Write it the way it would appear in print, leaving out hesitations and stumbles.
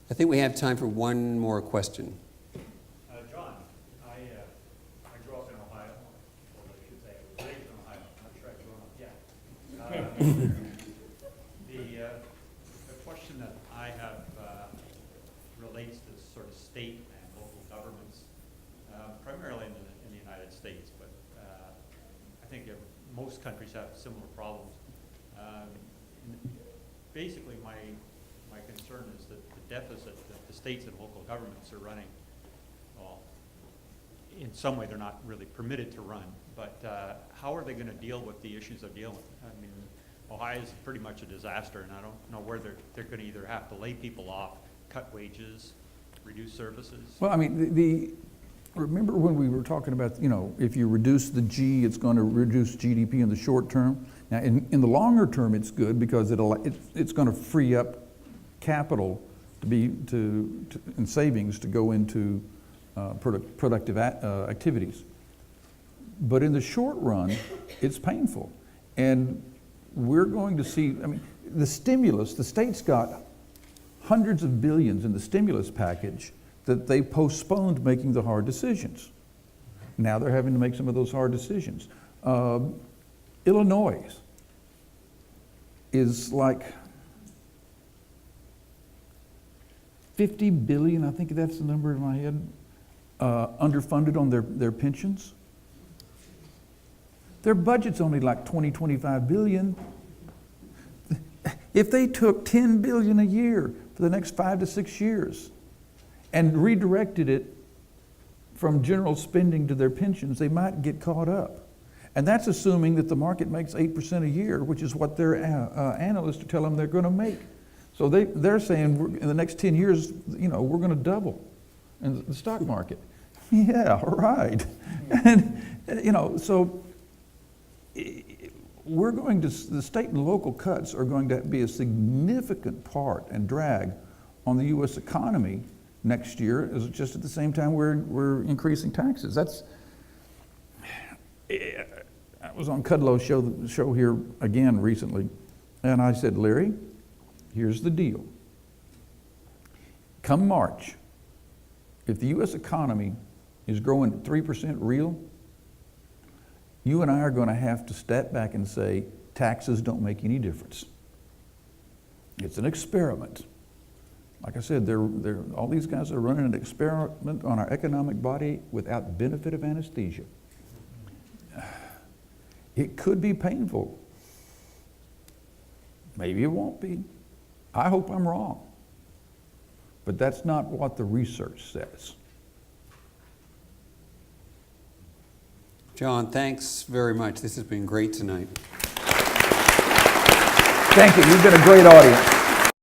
I think we have time for one more question. John, I grew up in Ohio, or I should say I was raised in Ohio. Not sure I've grown up yet. The question that I have relates to sort of state and local governments, primarily in the United States, but I think most countries have similar problems. Basically, my concern is that the deficit that the states and local governments are running, well, in some way they're not really permitted to run, but how are they going to deal with the issues they're dealing with? I mean, Ohio is pretty much a disaster, and I don't know where they're going to either have to lay people off, cut wages, reduce services. Well, I mean, remember when we were talking about, you know, if you reduce the G, it's going to reduce GDP in the short term. Now, in the longer term, it's good because it's going to free up capital and savings to go into productive activities. But in the short run, it's painful. And we're going to see, I mean, the stimulus, the state's got hundreds of billions in the stimulus package that they postponed making the hard decisions. Now they're having to make some of those hard decisions. Illinois is like 50 billion, I think that's the number in my head, underfunded on their pensions. Their budget's only like 25 billion. If they took 10 billion a year for the next 5 to 6 years and redirected it from general spending to their pensions, they might get caught up. And that's assuming that the market makes 8% a year, which is what their analysts tell them they're going to make. So they're saying in the next 10 years, you know, we're going to double in the stock market. Yeah, right. And, you know, so the state and local cuts are going to be a significant part and drag on the U.S. economy next year, is just at the same time we're increasing taxes. I was on Kudlow's show here again recently, and I said, Larry, here's the deal. Come March, if the U.S. economy is growing at 3% real, you and I are going to have to step back and say, taxes don't make any difference. It's an experiment. Like I said, all these guys are running an experiment on our economic body without benefit of anesthesia. It could be painful. Maybe it won't be. I hope I'm wrong. But that's not what the research says. John, thanks very much. This has been great tonight. Thank you. You've been a great audience.